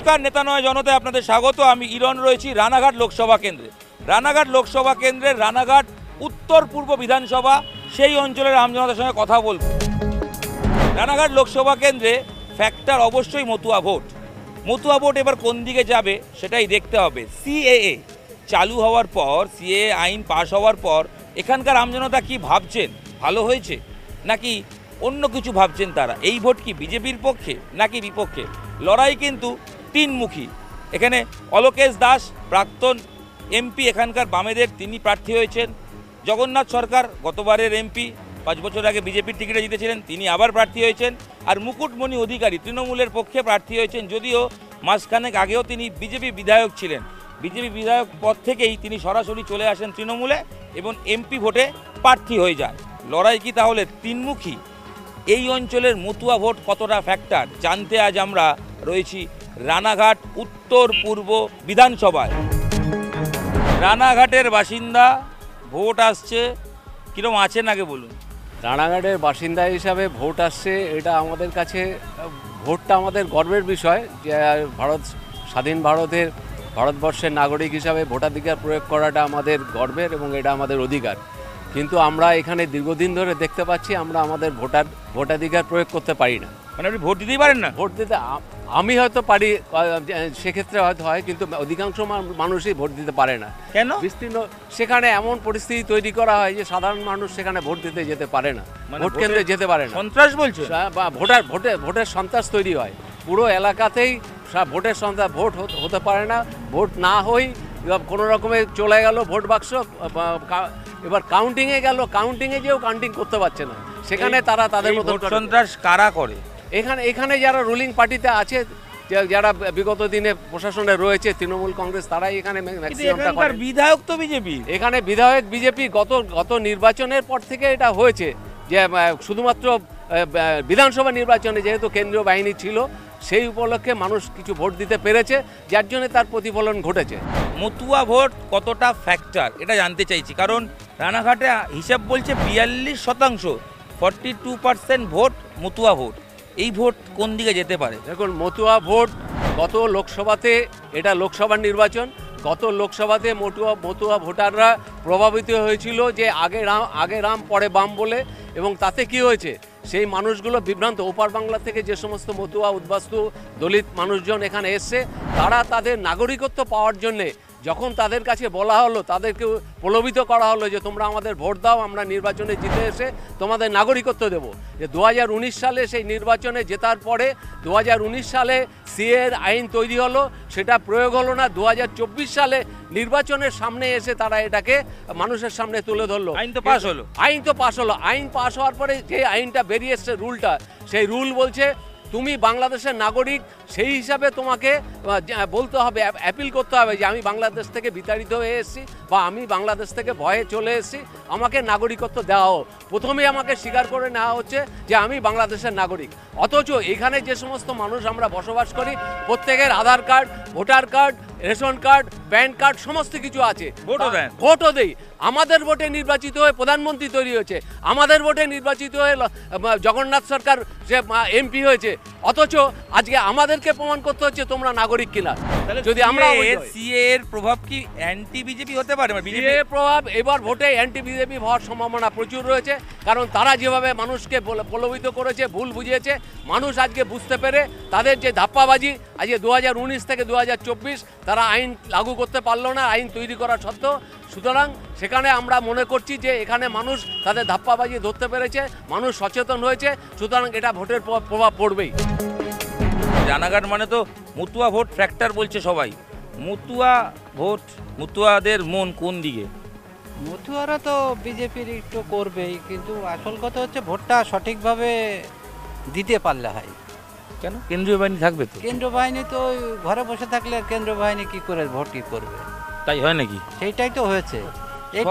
নমস্কার, নেতা নয় জনতায় আপনাদের স্বাগত। আমি ইরন রয়েছি রানাঘাট লোকসভা কেন্দ্রে। রানাঘাট লোকসভা কেন্দ্রের রানাঘাট উত্তর পূর্ব বিধানসভা, সেই অঞ্চলের আমজনতার সঙ্গে কথা বলব। রানাঘাট লোকসভা কেন্দ্রে ফ্যাক্টর অবশ্যই মতুয়া ভোট। মতুয়া ভোট এবার কোন দিকে যাবে সেটাই দেখতে হবে। সিএএ চালু হওয়ার পর, সিএএ আইন পাশ হওয়ার পর এখানকার আমজনতা কি ভাবছেন? ভালো হয়েছে নাকি অন্য কিছু ভাবছেন তারা? এই ভোট কি বিজেপির পক্ষে নাকি বিপক্ষে? লড়াই কিন্তু তিনমুখী। এখানে অলোকেশ দাস প্রাক্তন এমপি এখানকার বামেদের, তিনি প্রার্থী হয়েছেন। জগন্নাথ সরকার গতবারের এমপি, 5 বছর আগে বিজেপির টিকিটে জিতেছিলেন, তিনি আবার প্রার্থী হয়েছেন। আর মুকুটমণি অধিকারী তৃণমূলের পক্ষে প্রার্থী হয়েছেন, যদিও মাসখানেক আগেও তিনি বিজেপি বিধায়ক ছিলেন। বিজেপি বিধায়ক পদ থেকেই তিনি সরাসরি চলে আসেন তৃণমূলে এবং এমপি ভোটে প্রার্থী হয়ে যান। লড়াই কি তাহলে তিনমুখী? এই অঞ্চলের মতুয়া ভোট কতটা ফ্যাক্টর জানতে আজ আমরা রয়েছি রানাঘাট উত্তর পূর্ব বিধানসভায়। রানাঘাটের বাসিন্দা, ভোট আসছে, কীরকম আছেন আগে বলুন। রানাঘাটের বাসিন্দা হিসাবে ভোট আসছে, এটা আমাদের কাছে, ভোটটা আমাদের গর্বের বিষয় যে স্বাধীন ভারতবর্ষের নাগরিক হিসাবে ভোটাধিকার প্রয়োগ করাটা আমাদের গর্বের এবং এটা আমাদের অধিকার। কিন্তু আমরা এখানে দীর্ঘদিন ধরে দেখতে পাচ্ছি আমরা আমাদের ভোটাধিকার প্রয়োগ করতে পারি না। মানে আপনি ভোট দিতেই পারেন না? ভোট দিতে আমি হয়তো পারি, সেক্ষেত্রে হয়তো হয়, কিন্তু অধিকাংশ মানুষই ভোট দিতে পারে না। কেন? বিস্তীর্ণ সেখানে এমন পরিস্থিতি তৈরি করা হয় যে সাধারণ মানুষ সেখানে ভোট দিতে যেতে পারে না, ভোট কেন্দ্রে যেতে পারে না। সন্ত্রাস বলছে? ভোটের সন্ত্রাস তৈরি হয় পুরো এলাকাতেই। ভোটের সন্ত্রাস, ভোট হতে পারে না, ভোট না হই কোনো রকমে চলে গেল ভোট বাক্স, এবার কাউন্টিংয়ে গেল, কাউন্টিংয়ে যেও কাউন্টিং করতে পারছে না, সেখানে তারা তাদের মতো সন্ত্রাস কারা করে? এখানে যারা রুলিং পার্টিতে আছে, যারা বিগত দিনে প্রশাসনে রয়েছে, তৃণমূল কংগ্রেস, তারাই এখানে ম্যাক্সিমামটা করে। বিধায়ক তো বিজেপি, এখানে বিধায়ক বিজেপি। গত নির্বাচনের পর থেকে এটা হয়েছে যে শুধুমাত্র বিধানসভা নির্বাচনে যেহেতু কেন্দ্রীয় বাহিনী ছিল, সেই উপলক্ষে মানুষ কিছু ভোট দিতে পেরেছে, যার জন্য তার প্রতিফলন ঘটেছে। মতুয়া ভোট কতটা ফ্যাক্টর এটা জানতে চাইছি, কারণ রানাঘাটে হিসাব বলছে 42%, 42% ভোট মতুয়া ভোট। এই ভোট কোন দিকে যেতে পারে? দেখুন, মতুয়া ভোট গত লোকসভাতে, এটা লোকসভার নির্বাচন, গত লোকসভাতে মতুয়া ভোটাররা প্রভাবিত হয়েছিল যে আগে রাম পরে বাম বলে, এবং তাতে কি হয়েছে, সেই মানুষগুলো বিভ্রান্ত। ওপার বাংলা থেকে যে সমস্ত মতুয়া উদ্বাস্তু দলিত মানুষজন এখানে এসছে, তারা তাদের নাগরিকত্ব পাওয়ার জন্যে যখন তাদের কাছে বলা হলো, তাদেরকে প্রলোভিত করা হলো যে তোমরা আমাদের ভোট দাও, আমরা নির্বাচনে জিতে এসে তোমাদের নাগরিকত্ব দেব। যে 2019 সালে সেই নির্বাচনে জেতার পরে 2019 সালে সিএর আইন তৈরি হলো, সেটা প্রয়োগ হলো না। 2024 সালে নির্বাচনের সামনে এসে তারা এটাকে মানুষের সামনে তুলে ধরলো। আইন তো পাস হলো। আইন পাস হওয়ার পরে যে আইনটা বেরিয়ে এসছে, রুলটা, সেই রুল বলছে তুমি বাংলাদেশের নাগরিক, সেই হিসাবে তোমাকে বলতে হবে, অ্যাপিল করতে হবে যে আমি বাংলাদেশ থেকে বিতাড়িত হয়ে এসেছি বা আমি বাংলাদেশ থেকে ভয়ে চলে এসেছি, আমাকে নাগরিকত্ব দেওয়া হোক। প্রথমেই আমাকে স্বীকার করে নেওয়া হচ্ছে যে আমি বাংলাদেশের নাগরিক। অথচ এখানে যে সমস্ত মানুষ আমরা বসবাস করি, প্রত্যেকের Aadhaar card, voter card, ration card, PAN card সমস্ত কিছু আছে, ভোটও দেই। আমাদের ভোটে নির্বাচিত হয়ে প্রধানমন্ত্রী তৈরি হয়েছে, আমাদের ভোটে নির্বাচিত হয়ে জগন্নাথ সরকার যে এমপি হয়েছে, অথচ আজকে আমাদেরকে প্রমাণ করতে হচ্ছে তোমরা নাগরিক কিনা। যদি আমরা সিএ এর প্রভাব কি অ্যান্টি বিজেপি হতে পারে? বিজেপি প্রভাব এবার ভোটে অ্যান্টি বিজেপি হওয়ার সম্ভাবনা প্রচুর রয়েছে, কারণ তারা যেভাবে মানুষকে প্রলোভিত করেছে, ভুল বুঝিয়েছে, মানুষ আজকে বুঝতে পেরে তাদের যে ধাপ্পাবাজি, আজকে 2019 থেকে 2024 তারা আইন লাগু করতে পারলো না, আইন তৈরি করা সত্ত্বেও। সুতরাং সেখানে আমরা মনে করছি যে এখানে মানুষ তাদের ধাপ্পাবাজি ধরতে পেরেছে, মানুষ সচেতন হয়েছে, সুতরাং এটা ভোটের প্রভাব পড়বেই। রানাঘাট মানে তো মতুয়া ভোট ফ্যাক্টর বলছে সবাই। মতুয়া ভোট, মতুয়াদের মন কোন দিকে? মতুয়ারা তো বিজেপির একটু করবেই, কিন্তু আসল কথা হচ্ছে ভোটটা সঠিকভাবে দিতে পারলে হয়। কেন? কেন্দ্রীয় বাহিনী থাকবে তো। কেন্দ্রীয় বাহিনী তো ঘরে বসে থাকলে কেন্দ্রীয় বাহিনী কি করে ভোটই করবে? তাই হয় নাকি? সেইটাই তো হয়েছে।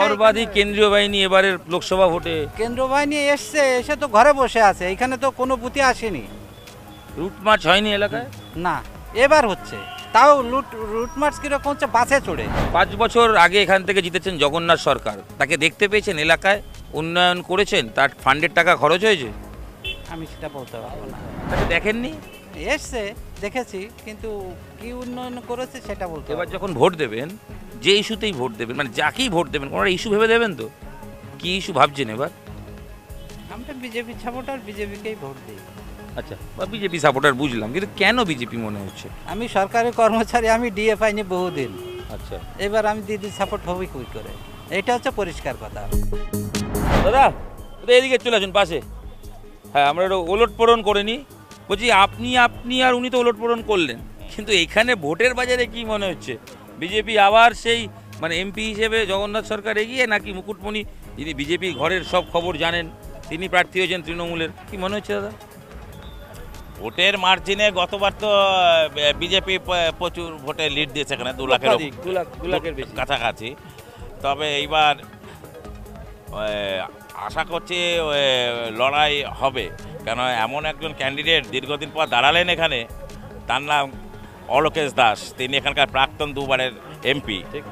সর্বাধিক কেন্দ্রীয় বাহিনী এবারের লোকসভা ভোটে। কেন্দ্রীয় বাহিনী এসে তো ঘরে বসে আছে, এখানে তো কোনো বুথে আসেনি। রুট মার্চ হয়নি এলাকায়? না, এবার হচ্ছে, তাও রুট মার্চ কিরকম হচ্ছে, বাসে চড়ে। 5 বছর আগে এখান থেকে জিতেছেন জগন্নাথ সরকার, তাকে দেখতে পেয়েছেন এলাকায়? উন্নয়ন করেছেন? তার ফান্ডের টাকা খরচ হয়েছে? আমি সেটা বলতে পারবো না। তাকে দেখেননি? এসছে দেখেছি, কিন্তু কি উন্নয়ন করেছে সেটা বলতে এবার পারবো না। যখন ভোট দেবেন, যে ইস্যুতেই ভোট দেবেন, মানে যাকেই ভোট দেবেন, কোনো ইস্যু ভেবে দেবেন তো? কি ইস্যু ভাবছেন এবার? আমরা বিজেপি সাপোর্টার, বিজেপিকেই ভোট দিই। আচ্ছা, বা বিজেপি সাপোর্টার বুঝলাম, কিন্তু কেন বিজেপি মনে হচ্ছে? আমি সরকারি কর্মচারী, আমি ডিএ পাইনি বহুদিন। আচ্ছা এবার আমি দিদি সাপোর্ট হবই কই করে, এটা হচ্ছে পরিষ্কার কথা। দাদা, দাদা এদিকে চলে আসুন পাশে। হ্যাঁ, আমরা একটু ওলট পড়ন করে নিই। বলছি আপনি আর উনি তো ওলট পড়ন করলেন, কিন্তু এখানে ভোটের বাজারে কি মনে হচ্ছে? বিজেপি আবার সেই মানে এমপি হিসেবে জগন্নাথ সরকার এগিয়ে, নাকি মুকুটমণি যিনি বিজেপি ঘরের সব খবর জানেন তিনি প্রার্থী হয়েছেন তৃণমূলের, কি মনে হচ্ছে দাদা? ভোটের মার্জিনে গতবার তো বিজেপি প্রচুর ভোটে লিড দিয়েছে, এখানে 2 লাখের দু লাখের বেশি। কাছাকাছি। তবে এইবার আশা করছি লড়াই হবে, কেন এমন একজন ক্যান্ডিডেট দীর্ঘদিন পর দাঁড়ালেন এখানে, তার নাম অলোকেশ দাস। তিনি এখানকার প্রাক্তন 2 বারের এমপি। ঠিক।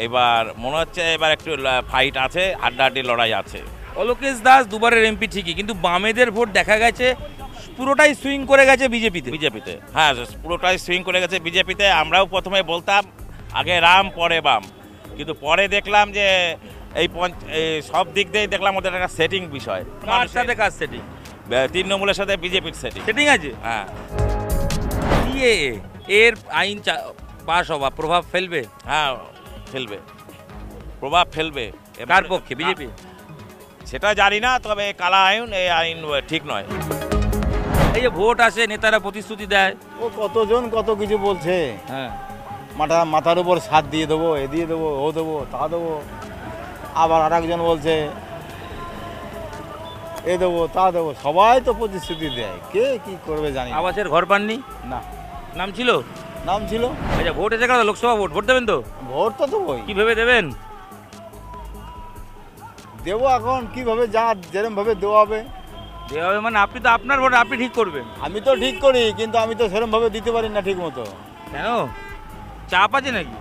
এবার মনে হচ্ছে এবার একটু ফাইট আছে, হাড্ডাহাড্ডি লড়াই আছে। অলোকেশ দাস 2 বারের এমপি ঠিকই, কিন্তু বামেদের ভোট দেখা গেছে পুরোটাই সুইং করে গেছে বিজেপিতে। হ্যাঁ, পুরোটাই সুইং করে গেছে বিজেপিতে। আমরাও প্রথমে বলতাম আগে রাম পরে বাম, কিন্তু পরে দেখলাম যে এই সব দিক দিয়ে দেখলাম ওদের একটা সেটিং বিষয়। কার সাথে কাজ সেটিং? তৃণমূলের সাথে বিজেপির সেটিং। সেটিং আছে। হ্যাঁ, সিএএ এর আইন পাস হওয়া প্রভাব ফেলবে? হ্যাঁ ফেলবে, প্রভাব ফেলবে। কার পক্ষে? বিজেপি? সেটা জানি না, তবে কালা আইন, এই আইন ঠিক নয়। এই যে ভোট আসে, নেতারা প্রতিশ্রুতি দেয়। ও কতজন কত কিছু বলছে, হ্যাঁ, মাথার উপর ছাদ দিয়ে দেবো, এ দিয়ে দেবো, ও দেবো, তা দেবো। আবার আর একজন বলছে এ দেবো, তা দেবো। সবাই তো প্রতিশ্রুতি দেয়, কে কি করবে জানি না। আবাসের ঘর পাননি? না, নাম ছিল? নাম ছিল। আচ্ছা, ভোট এসে গেল, লোকসভা ভোট দেবেন তো? ভোট তো দেবোই, কি ভেবে দেবেন? দেবো। এখন কিভাবে যা যেরকম ভাবে দেওয়া হবে। দেওয়া হবে মানে আপনি তো আপনার ভোট আপনি ঠিক করবেন। আমি তো ঠিক করি, কিন্তু আমি তো সেরকম ভাবে দিতে পারি না ঠিক মতো। কেন, চাপ আছে নাকি?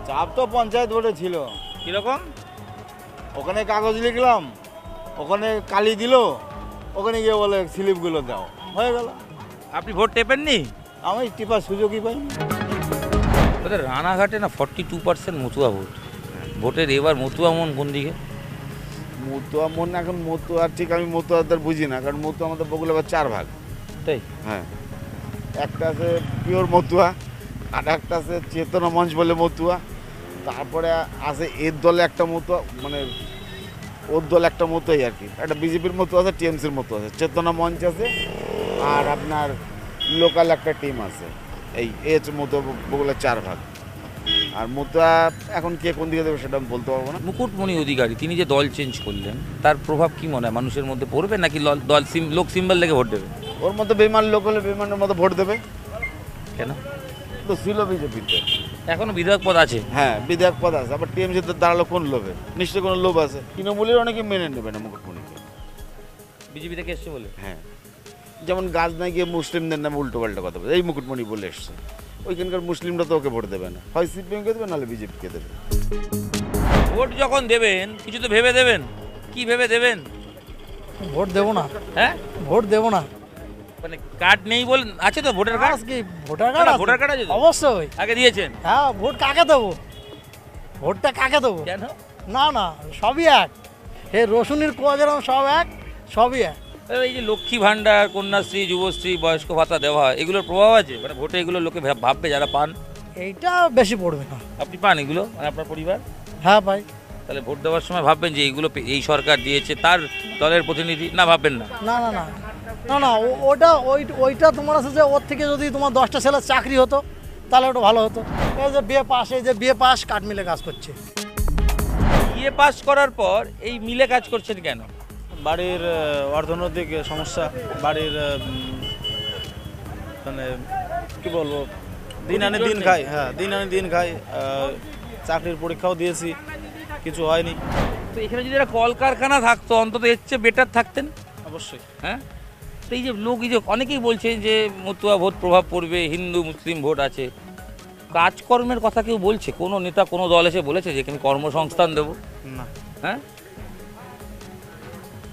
চাপ তো পঞ্চায়েত ভোটে ছিল। কিরকম? ওখানে কাগজ লিখলাম, ওখানে কালি দিল, ওখানে গিয়ে বলে স্লিপগুলো দাও, হয়ে গেল। আপনি ভোট টেপেননি? আমি টিপার সুযোগই পাই। ওদের রানাঘাটে না 42% মতুয়া ভোট। ভোটের এবার মতুয়া মন কোন দিকে? মতুয়া মন এখন মতুয়া ঠিক আমি মতুয়াদের বুঝি না, কারণ মতুয়া আমাদের বগুড়া আবার 4 ভাগ। তাই? হ্যাঁ, একটা আছে পিওর মতুয়া, আর একটা আছে চেতনা মঞ্চ বলে মতুয়া, তারপরে আছে এর দলে একটা মতুয়া, মানে ওর দল একটা মতুয়াই আর কি। একটা বিজেপির মতো আছে, টিএমসির মতো আছে, চেতনা মঞ্চ আছে, আর আপনার লোকাল একটা টিম আছে। এই হচ্ছে মতুয়া বগুড়া 4 ভাগ। আর মতুয়া এখন কে কোন দিকে দেবে সেটা আমি বলতে পারবো না। মুকুটমণি অধিকারী তিনি যে দল চেঞ্জ করলেন, তার প্রভাব কি মনে হয় মানুষের মধ্যে পড়বে, নাকি দল লোক সিম্বল দেখে ভোট দেবে? ওর মতো বেমান লোক হলে বেমানের মতো ভোট দেবে। কেন? তো ছিল বিজেপিতে, এখনো বিধায়ক পদ আছে। হ্যাঁ বিধায়ক পদ আছে। আবার টিএমসিতে দাঁড়ালো কোন লোভে? নিশ্চয়ই কোনো লোভ আছে। তৃণমূলের অনেকে মেনে নেবে না মুকুটমণিকে। বিজেপি থেকে এসছে বলে? হ্যাঁ, যেমন গাছ নাই গিয়ে মুসলিমদের নামে উল্টো পাল্টা কথা বলে, এই মুকুটমণি বলে এসছে। ওইখানকার মুসলিমরা তো ওকে ভোট দেবে না, হয় সিপিএমকে দেবে নাহলে বিজেপিকে দেবে। ভোট যখন দেবেন কিছু তো ভেবে দেবেন। কি ভেবে দেবেন? ভোট দেবো না। হ্যাঁ, ভোট দেবো না। মানে কার্ড নেই বল? আছে তো ভোটার কার্ড? কি ভোটার কার্ড? ভোটার কার্ড আছে তো? অবশ্যই। আগে দিয়েছেন? হ্যাঁ, ভোট কাকে দেবো? ভোটটা কাকে দেবো? কেন? না না, সবই এক। হে রসুনের কোয়া যেরকম সব এক, সবই এক। এই যে লক্ষ্মী ভাণ্ডার, কন্যাশ্রী, যুবশ্রী, বয়স্ক ভাতা দেওয়া হয়, এগুলোর প্রভাব আছে? মানে ভোটে এগুলো লোকে ভাববে যারা পান? এইটা বেশি পড়বে না। আপনি পান এগুলো, মানে আপনার পরিবার? হ্যাঁ ভাই। তাহলে ভোট দেওয়ার সময় ভাববেন যে এইগুলো এই সরকার দিয়েছে, তার দলের প্রতিনিধি, না ভাববেন না? না না না না না, ওইটা তোমার আছে যে ওর থেকে যদি তোমার 10টা ছেলের চাকরি হতো তাহলে ওটা ভালো হতো। এই যে বিএ পাস কাঠ মিলে কাজ করছে। বিএ পাস করার পর এই মিলে কাজ করছেন কেন? বাড়ির অর্থনৈতিক সমস্যা, বাড়ির মানে কি বলবো, দিন আনে দিন খাই। হ্যাঁ, দিন আনে দিন খাই। চাকরির পরীক্ষাও দিয়েছি, কিছু হয়নি। তো এখানে যদি একটা কলকারখানা থাকতো অন্তত এর চেয়ে বেটার থাকতেন। অবশ্যই। হ্যাঁ, তো এই যে লোক, এই যে অনেকেই বলছে যে মতুয়া ভোট প্রভাব পড়বে, হিন্দু মুসলিম ভোট আছে, কাজকর্মের কথা কেউ বলছে? কোনো নেতা কোনো দল এসে বলেছে যে এখানে কর্মসংস্থান দেবো? না। হ্যাঁ,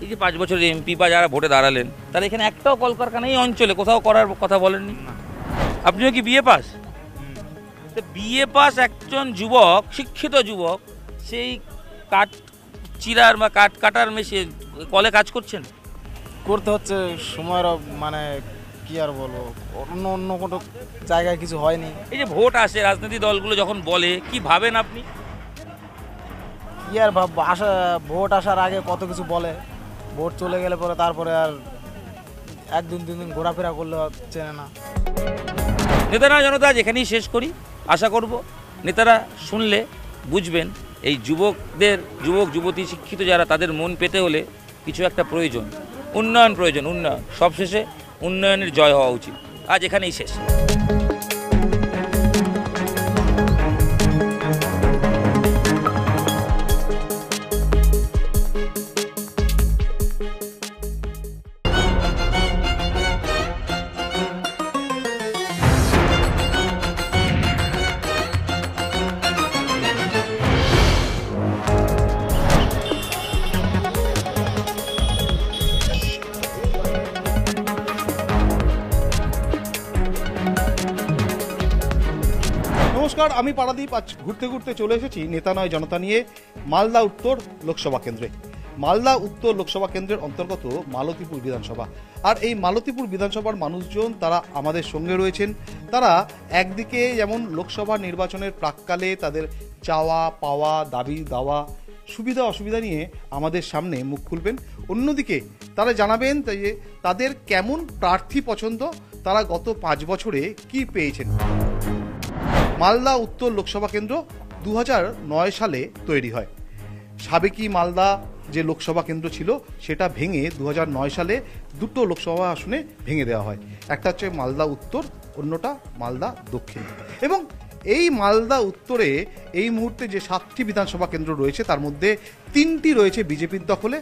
এই যে 5 বছরের এমপি বা যারা ভোটে দাঁড়ালেন, তাহলে এখানে একটাও কলকারখানা এই অঞ্চলে কোথাও করার কথা বলেননি। আপনিও কি বিএ পাস? তো বিএ পাস একজন যুবক, শিক্ষিত যুবক, সেই কাঠ চিরার বা কাঠ কাটার মেশিন কলে কাজ করছেন। করতে হচ্ছে সময়ের মানে কি আর বলবো, অন্য অন্য কোনো জায়গায় কিছু হয়নি। এই যে ভোট আসে, রাজনৈতিক দলগুলো যখন বলে, কি ভাবেন আপনি? কি আর ভাববো, ভোট আসার আগে কত কিছু বলে, ভোট চলে গেলে পরে তারপরে আর 1-2 দিন ঘোরাফেরা করলে চেনে না। নেতারা জনতা আজ এখানেই শেষ করি। আশা করব নেতারা শুনলে বুঝবেন এই যুবকদের, যুবক যুবতী শিক্ষিত যারা, তাদের মন পেতে হলে কিছু একটা প্রয়োজন, উন্নয়ন প্রয়োজন, উন্নয়ন। সবশেষে উন্নয়নের জয় হওয়া উচিত। আজ এখানেই শেষ। নমস্কার, আমি পারাদীপ। আজ ঘুরতে ঘুরতে চলে এসেছি নেতা নয় জনতা নিয়ে মালদা উত্তর লোকসভা কেন্দ্রে। মালদা উত্তর লোকসভা কেন্দ্রের অন্তর্গত মালতীপুর বিধানসভা। আর এই মালতীপুর বিধানসভার মানুষজন তারা আমাদের সঙ্গে রয়েছেন। তারা একদিকে যেমন লোকসভা নির্বাচনের প্রাক্কালে তাদের চাওয়া পাওয়া, দাবি দাওয়া, সুবিধা অসুবিধা নিয়ে আমাদের সামনে মুখ খুলবেন, অন্যদিকে তারা জানাবেন যে তাদের কেমন প্রার্থী পছন্দ, তারা গত 5 বছরে কি পেয়েছেন। মালদা উত্তর লোকসভা কেন্দ্র 2009 সালে তৈরি হয়। সাবেকি মালদা যে লোকসভা কেন্দ্র ছিল সেটা ভেঙে 2009 সালে 2টো লোকসভা আসনে ভেঙে দেওয়া হয়। একটা হচ্ছে মালদা উত্তর, অন্যটা মালদা দক্ষিণ। এবং এই মালদা উত্তরে এই মুহূর্তে যে 7টি বিধানসভা কেন্দ্র রয়েছে তার মধ্যে 3টি রয়েছে বিজেপির দখলে,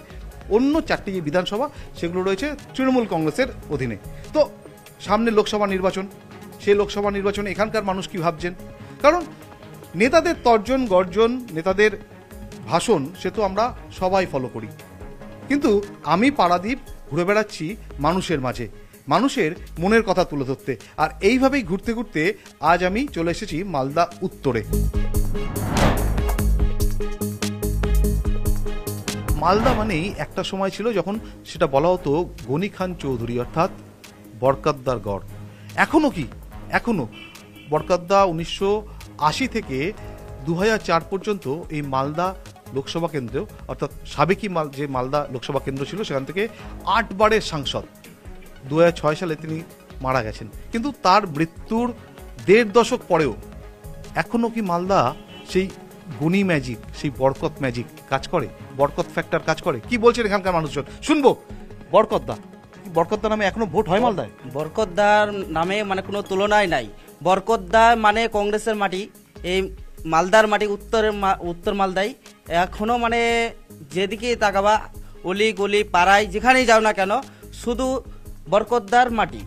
অন্য 4টি যে বিধানসভা সেগুলো রয়েছে তৃণমূল কংগ্রেসের অধীনে। তো সামনে লোকসভা নির্বাচন, সেই লোকসভা নির্বাচনে এখানকার মানুষ কি ভাবছেন? কারণ নেতাদের তর্জন গর্জন, নেতাদের ভাষণ সে তো আমরা সবাই ফলো করি, কিন্তু আমি পারাদীপ ঘুরে বেড়াচ্ছি মানুষের মাঝে, মানুষের মনের কথা তুলে ধরতে। আর এইভাবেই ঘুরতে ঘুরতে আজ আমি চলে এসেছি মালদা উত্তরে। মালদা মানেই একটা সময় ছিল যখন সেটা বলা হতো গনি খান চৌধুরী, অর্থাৎ বরকতদার গড়। এখনও কি? এখনও বরকতদা 1980 থেকে 2004 পর্যন্ত এই মালদা লোকসভা কেন্দ্র, অর্থাৎ সাবেকি যে মালদা লোকসভা কেন্দ্র ছিল সেখান থেকে 8 বারের সাংসদ। 2006 সালে তিনি মারা গেছেন, কিন্তু তার মৃত্যুর 1.5 দশক পরেও এখনও কি মালদা সেই গনি ম্যাজিক, সেই বরকত ম্যাজিক কাজ করে, বরকত ফ্যাক্টর কাজ করে? কি বলছেন এখানকার মানুষজন, শুনবো। বরকতদা, বরকতদা নামে এখনো ভোট হয় মালদায়? বরকতদার নামে মানে কোনো তুলনাই নাই। বরকতদা মানে কংগ্রেসের মাটি, এই মালদার মাটি, উত্তর মালদায় এখনো মানে যেদিকে তাকাবা, অলি গলি পাড়ায় যেখানেই যাও না কেন, শুধু বরকতদার মাটি।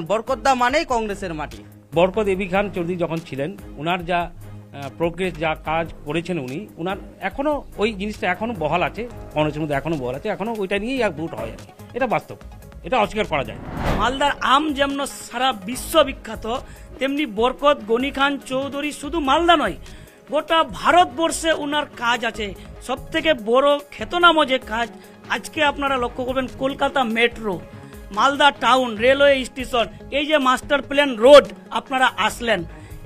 বরকতদা মানেই কংগ্রেসের মাটি। বরকত এবি খান চৌধুরী যখন ছিলেন, ওনার যা প্রোগ্রেস, যা কাজ করেছেন উনি, ওনার এখনও ওই জিনিসটা এখনও বহাল আছে, কংগ্রেসের মধ্যে এখনও বহাল আছে, এখনও ওইটা নিয়েই এক ভোট হয় আর কি। এটা বাস্তব, এটা অস্বীকার করা যায়। মালদার আম যেমন সারা বিশ্ব বিখ্যাত, তেমনি বরকত গনি খান চৌধুরী শুধু মালদা নয়, গোটা ভারতবর্ষে ওনার কাজ আছে। সব থেকে বড় খ্যাতনাম যে কাজ, আজকে আপনারা লক্ষ্য করবেন Kolkata metro, Malda town, railway station, এই যে মাস্টার প্ল্যান রোড আপনারা আসলেন,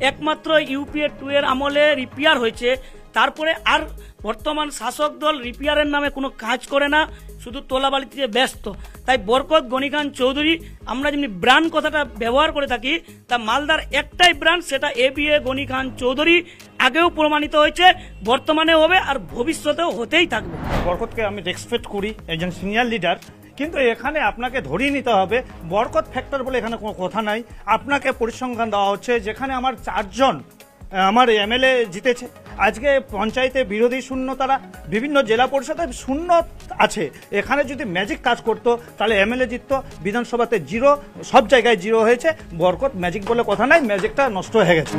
একমাত্র ইউপিএ 2 এর আমলে রিপেয়ার হয়েছে। তারপরে আর বর্তমান শাসক দল রিপেয়ারের নামে কোনো কাজ করে না, শুধু তোলাবালিতে ব্যস্ত। তাই বরকত গনি খান চৌধুরী, আমরা যেমনি ব্র্যান্ড কথাটা ব্যবহার করে থাকি, তা মালদার একটাই ব্র্যান্ড, সেটা এবিএ গনি খান চৌধুরী। আগেও প্রমাণিত হয়েছে, বর্তমানে হবে, আর ভবিষ্যতেও হতেই থাকবে। বরকতকে আমি রেসপেক্ট করি, একজন সিনিয়র লিডার, কিন্তু এখানে আপনাকে ধরিয়ে নিতে হবে বরকত ফ্যাক্টর বলে এখানে কোনো কথা নাই। আপনাকে পরিসংখ্যান দেওয়া হচ্ছে, যেখানে আমার 4 জন আমার এমএলএ জিতেছে, আজকে পঞ্চায়েতে বিরোধী শূন্য, তারা বিভিন্ন জেলা পরিষদে শূন্য আছে। এখানে যদি ম্যাজিক কাজ করতো তাহলে এমএলএ জিততো, বিধানসভাতে 0, সব জায়গায় 0 হয়েছে। বরকত ম্যাজিক বলে কথা নাই, ম্যাজিকটা নষ্ট হয়ে গেছে।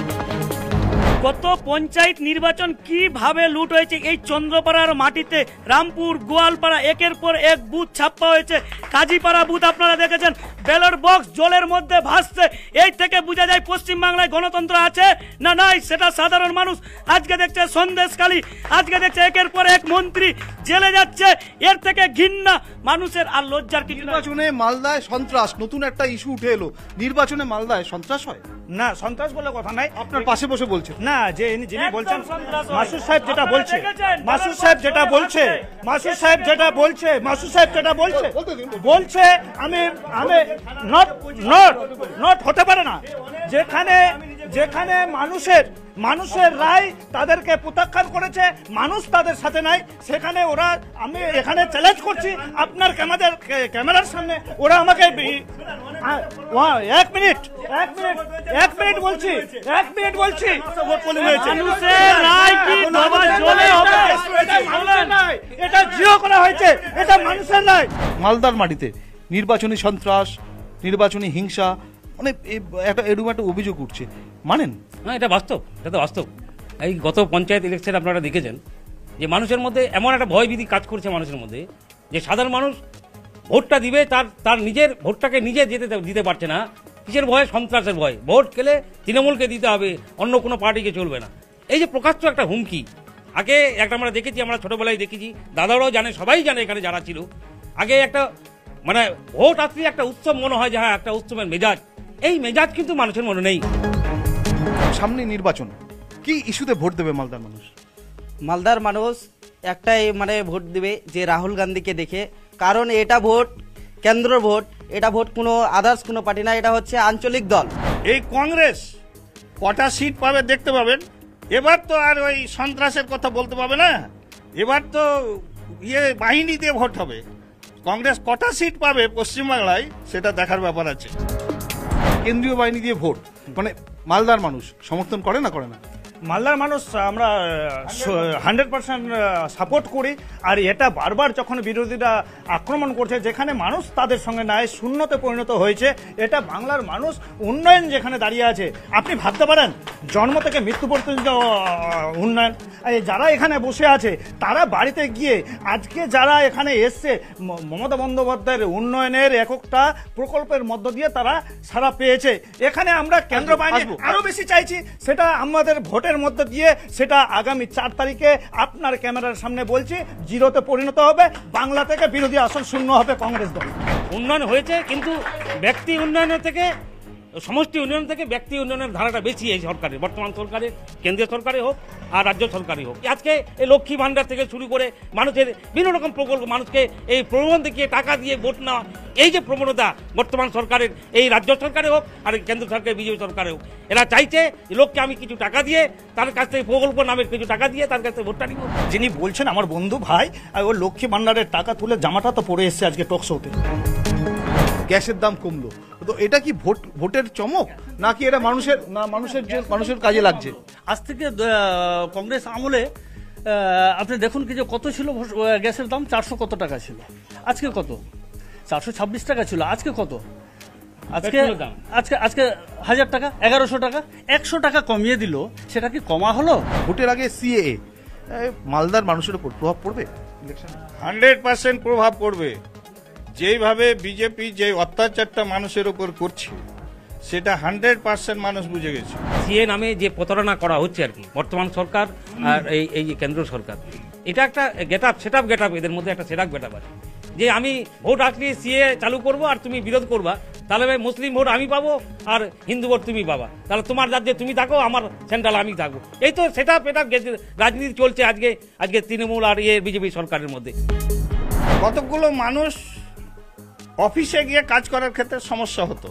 গত পঞ্চায়েত নির্বাচন কিভাবে লুট হয়েছে এই চন্দ্রপাড়ার মাটিতে। রামপুর, গোয়ালপাড়া একের পর এক বুথ ছাপ্পা হয়েছে। কাজীপাড়া বুথ আপনারা দেখেছেন, ব্যালট বক্স জলের মধ্যে ভাসছে। এই থেকে বোঝা যায় পশ্চিমবাংলায় গণতন্ত্র আছে না নাই, সেটা সাধারণ মানুষ আজকে দেখছে। সন্দেশখালী আজকে দেখছে একের পর এক মন্ত্রী জেলে যাচ্ছে। এর থেকে ঘৃণা মানুষের আর লজ্জার কিছু। নির্বাচনে মালদায় সন্ত্রাস, নতুন একটা ইস্যু উঠে এলো। নির্বাচনে মালদায় সন্ত্রাস হয় না, সন্ত্রাস বলে কথা নাই। আপনার পাশে বসে বলছেন না, যে যিনি বলছেন মাসুদ সাহেব যেটা বলছে, মাসুদ সাহেব যেটা বলছে, মাসুদ সাহেব যেটা বলছে, মাসুদ সাহেব যেটা বলছে বলছে আমি আমি নট হতে পারে না। যেখানে মানুষের রায় তাদেরকে প্রত্যাখ্যান করেছে, মানুষ তাদের সাথে নাই, সেখানে ওরা, আমি এখানে চ্যালেঞ্জ করছি আপনার ক্যামেরার সামনে, ওরা আমাকে এক মিনিট বলছি এটা জিরো করা হয়েছে, এটা মানুষের নাই। মালদার মাটিতে নির্বাচনী সন্ত্রাস, নির্বাচনী হিংসা, মানে এরকম একটা অভিযোগ উঠছে, মানেন? না, এটা বাস্তব, এটা তো বাস্তব। এই গত পঞ্চায়েত ইলেকশন আপনারা দেখেছেন যে মানুষের মধ্যে এমন একটা ভয়ভীতি কাজ করছে মানুষের মধ্যে, যে সাধারণ মানুষ ভোটটা দিবে, তার নিজের ভোটটাকে নিজে দিতে পারছে না। কিসের ভয়? সন্ত্রাসের ভয়। ভোট খেলে তৃণমূলকে দিতে হবে, অন্য কোনো পার্টিকে চলবে না। এই যে প্রকাশ্য একটা হুমকি, আগে একটা আমরা দেখেছি, আমরা ছোটবেলায় দেখেছি, দাদারাও জানে, সবাই জানে এখানে যারা ছিল, আগে একটা মানে ভোট আসলে একটা উৎসব মনে হয়, যে হ্যাঁ একটা উৎসবের মেজাজ। এই মেজাজ কিন্তু মানুষের মনে নেই। সামনে নির্বাচন, কি ইস্যুতে ভোট দেবে মালদার মানুষ? মালদার মানুষ একটাই মানে ভোট দেবে, যে রাহুল গান্ধীকে দেখে। কারণ এটা ভোট কেন্দ্র ভোট, এটা ভোট কোনো আদার্স কোনো পার্টি না, এটা হচ্ছে আঞ্চলিক দল। এই কংগ্রেস কটা সিট পাবে দেখতে পাবেন। এবার তো আর ওই সন্ত্রাসের কথা বলতে পাবে না, এবার তো বাহিনী দিয়ে ভোট হবে। কংগ্রেস কটা সিট পাবে পশ্চিমবাংলায় সেটা দেখার ব্যাপার আছে। কেন্দ্রীয় বাহিনী দিয়ে ভোট, মানে মালদার মানুষ সমর্থন করে না করে না? মালদার মানুষ আমরা 100% সাপোর্ট করি। আর এটা বারবার যখন বিরোধীরা আক্রমণ করছে, যেখানে মানুষ তাদের সঙ্গে নাই, শূন্যতে পরিণত হয়েছে, এটা বাংলার মানুষ উন্নয়ন যেখানে দাঁড়িয়ে আছে, আপনি ভাবতে পারেন জন্ম থেকে মৃত্যু পর্যন্ত উন্নয়ন। যারা এখানে বসে আছে তারা বাড়িতে গিয়ে, আজকে যারা এখানে এসছে, মমতা বন্দ্যোপাধ্যায়ের উন্নয়নের এককটা প্রকল্পের মধ্য দিয়ে তারা সারা পেয়েছে। এখানে আমরা কেন্দ্র বাহিনী আরো বেশি চাইছি, সেটা আমাদের ভোটের মধ্যে দিয়ে সেটা আগামী 4 তারিখে আপনার ক্যামেরার সামনে বলছি জিরোতে পরিণত হবে। বাংলা থেকে বিরোধী আসন শূন্য হবে কংগ্রেস দল। উন্নয়ন হয়েছে, কিন্তু ব্যক্তি উন্নয়নের থেকে, সমষ্টি উন্নয়ন থেকে ব্যক্তি উন্নয়নের ধারাটা বেশি এই সরকারের, বর্তমান সরকারের, কেন্দ্রীয় সরকারে হোক আর রাজ্য সরকারই হোক। আজকে এই লক্ষ্মী ভান্ডার থেকে শুরু করে মানুষের বিভিন্ন রকম প্রকল্প, মানুষকে এই প্রলোভন দেখিয়ে টাকা দিয়ে ভোট নেওয়া, এই যে প্রবণতা বর্তমান সরকারের, এই রাজ্য সরকারে হোক আর কেন্দ্র সরকারের বিজেপি সরকারে হোক, এরা চাইছে লোককে আমি কিছু টাকা দিয়ে, তার কাছ থেকে প্রকল্প নামের কিছু টাকা দিয়ে তার কাছ থেকে ভোটটা নিব। যিনি বলছেন আমার বন্ধু ভাই, আর ওর লক্ষ্মী ভান্ডারের টাকা তুলে জামাটা তো পড়ে এসছে আজকে টক শোতে। গ্যাসের দাম কমলো, তো এটা কি ভোটের চমক, নাকি এটা মানুষের কাজে লাগছে? আজ থেকে কংগ্রেস আমলে আপনি দেখুন কি যে কত ছিল গ্যাসের দাম, 400 কত টাকা ছিল, আজকে কত 426 টাকা ছিল, আজকে কত, আজকে 1000 টাকা, 1100 টাকা, 100 টাকা কমিয়ে দিল। সেটা কি কমা হলো? ভোটের আগে সিএএ মালদার মানুষের উপর প্রভাব পড়বে? 100% প্রভাব পড়বে। যেইভাবে বিজেপি যে অত্যাচারটা মানুষের উপর করছে, সেটা 100% মানুষ বুঝে গেছে। সিএ নামে যে প্রতারণা করা হচ্ছে আর কি বর্তমান সরকার আর এই যে কেন্দ্র সরকার, এটা একটা সেট আপ এদের মধ্যে একটা সেট আপ গেটআপ আছে, যে আমি ভোট আসলে সিএ চালু করব আর তুমি বিরোধ করবা, তাহলে মুসলিম ভোট আমি পাবো আর হিন্দু ভোট তুমি পাবা, তাহলে তোমার রাজ্যে তুমি থাকো, আমার সেন্ট্রাল আমি থাকবো। এই তো সেট আপ রাজনীতি চলছে আজকে তৃণমূল আর বিজেপি সরকারের মধ্যে। কতগুলো মানুষ অফিসে গিয়ে কাজ করার ক্ষেত্রে সমস্যা হতো,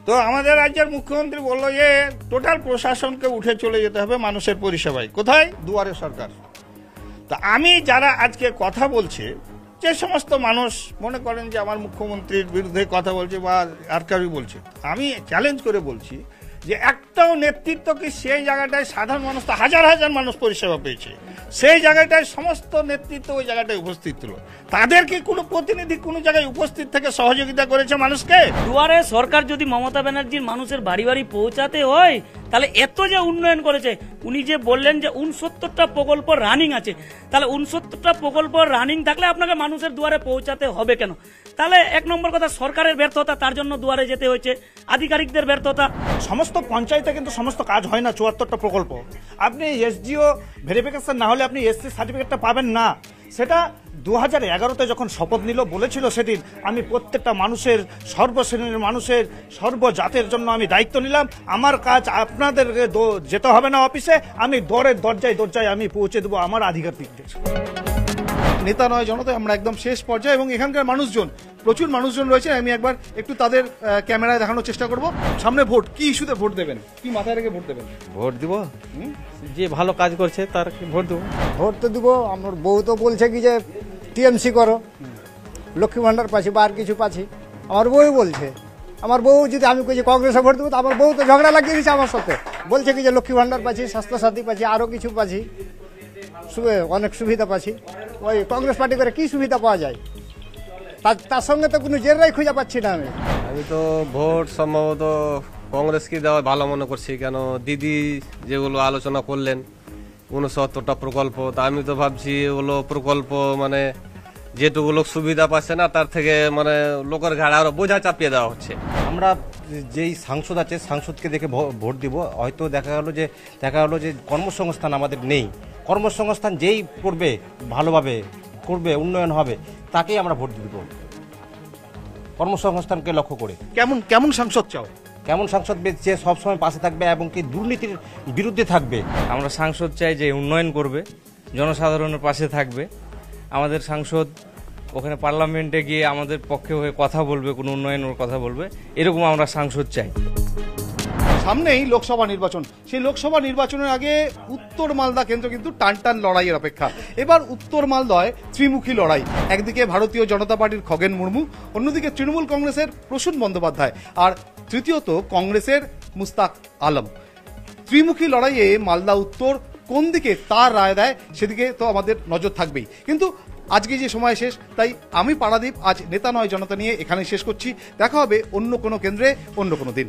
তো আমাদের রাজ্যের মুখ্যমন্ত্রী বললো যে টোটাল প্রশাসনকে উঠে চলে যেতে হবে মানুষের পরিষেবায়। কোথায়? দুয়ারে সরকার। তা আমি যারা আজকে কথা বলছে, যে সমস্ত মানুষ মনে করেন যে আমার মুখ্যমন্ত্রীর বিরুদ্ধে কথা বলছে বা আর কারোই বলছে, আমি চ্যালেঞ্জ করে বলছি যে একটাও নেতৃত্ব কি সেই জায়গাটায় সাধারণ মানুষ, তো হাজার হাজার মানুষ পরিষেবা পেয়েছে, সেই জায়গাটায় সমস্ত নেতৃত্ব ওই জায়গাটায় উপস্থিত ছিল, তাদের কি কোনো প্রতিনিধি কোনো জায়গায় উপস্থিত থেকে সহযোগিতা করেছে মানুষকে? দুয়ারে সরকার যদি মমতা ব্যানার্জির মানুষের বাড়ি বাড়ি পৌঁছাতে হয়, তাহলে এত যে উন্নয়ন করেছে, উনি যে বললেন যে 69টা প্রকল্প রানিং আছে, তাহলে 69টা প্রকল্প রানিং থাকলে আপনাকে মানুষের দুয়ারে পৌঁছাতে হবে কেন? তাহলে এক নম্বর কথা সরকারের ব্যর্থতা, তার জন্য দুয়ারে যেতে হয়েছে, আধিকারিকদের ব্যর্থতা। সমস্ত পঞ্চায়েতে কিন্তু সমস্ত কাজ হয় না। 74টা প্রকল্প আপনি এসডিও ভেরিফিকেশন না হলে আপনি এসসি সার্টিফিকেটটা পাবেন না। সেটা 2011-তে যখন শপথ নিল বলেছিল সেদিন, আমি প্রত্যেকটা মানুষের, সর্বশ্রেণীর মানুষের, সর্বজাতের জন্য আমি দায়িত্ব নিলাম। আমার কাজ আপনাদেরকে যেতে হবে না অফিসে, আমি দরজায় দরজায় আমি পৌঁছে দেবো আমার আধিকারিকদের। নেতা নয় জনতায় আমরা একদম শেষ পর্যায়ে, এবং এখানকার মানুষজন, প্রচুর মানুষজন রয়েছে। আমি একবার একটু তাদের ক্যামেরায় দেখানোর চেষ্টা করব। সামনে ভোট, কি ইস্যুতে ভোট দেবেন, কি মাথায় রেখে ভোট দেবেন? ভোট দিব যে ভালো কাজ করছে তার ভোট দেবো। ভোট তো দিব। আমার বউ তো বলছে কি যে টিএমসি করো, লক্ষ্মী ভান্ডার পাচ্ছি বা আর কিছু পাচ্ছি, আমার বউ বলছে। আমার বউ যদি আমি কইছি কংগ্রেসে ভোট দেবো, তো আমার বউ তো ঝগড়া লাগিয়ে দিচ্ছে আমার সাথে, বলছে কি যে লক্ষ্মী ভান্ডার পাচ্ছি, স্বাস্থ্যসাথী পাচ্ছি, আরও কিছু পাচ্ছি, অনেক সুবিধা পাচ্ছি। ওই কংগ্রেস পার্টি করে কি সুবিধা পাওয়া যায়? তার সঙ্গে তো কোনো জেররাই খুঁজে পাচ্ছি না আমি তো ভোট সম্ভবত কংগ্রেসকে দেওয়া ভালো মনে করছি। কেন দিদি যেগুলো আলোচনা করলেন 69টা প্রকল্প, তা আমি তো ভাবছি ওগুলো প্রকল্প মানে যেটুকু লোক সুবিধা পাচ্ছে না তার থেকে মানে লোকের ঘাড়ে আরো বোঝা চাপিয়ে দেওয়া হচ্ছে। আমরা যেই সাংসদ আছে সাংসদকে দেখে ভোট দিব। হয়তো দেখা গেলো যে কর্মসংস্থান আমাদের নেই, কর্মসংস্থান যেই করবে ভালোভাবে করবে, উন্নয়ন হবে, তাকেই আমরা ভোট দিব কর্মসংস্থানকে লক্ষ্য করে। কেমন সাংসদ চাও? কেমন সাংসদ যে সবসময় পাশে থাকবে এবং কি দুর্নীতির বিরুদ্ধে থাকবে। আমরা সাংসদ চাই যে উন্নয়ন করবে, জনসাধারণের পাশে থাকবে। আমাদের সাংসদ ওখানে পার্লামেন্টে গিয়ে আমাদের পক্ষে হয়ে কথা বলবে, কোনো উন্নয়নের কথা বলবে, এরকম আমরা সাংসদ চাই। সামনেই লোকসভা নির্বাচন, সেই লোকসভা নির্বাচনের আগে উত্তর মালদা কেন্দ্র কিন্তু টানটান লড়াইয়ের অপেক্ষা। এবার উত্তর মালদায় ত্রিমুখী লড়াই। একদিকে ভারতীয় জনতা পার্টির খগেন মুর্মু, অন্যদিকে তৃণমূল কংগ্রেসের প্রসূন বন্দ্যোপাধ্যায়, আর তৃতীয়ত কংগ্রেসের মুস্তাক আলম। ত্রিমুখী লড়াইয়ে মালদা উত্তর কোন দিকে তার রায় দেয় সেদিকে তো আমাদের নজর থাকবেই। কিন্তু আজকে যে সময় শেষ, তাই আমি পারাদীপ আজ নেতা নয় জনতা নিয়ে এখানে শেষ করছি। দেখা হবে অন্য কোনো কেন্দ্রে অন্য কোনো দিন।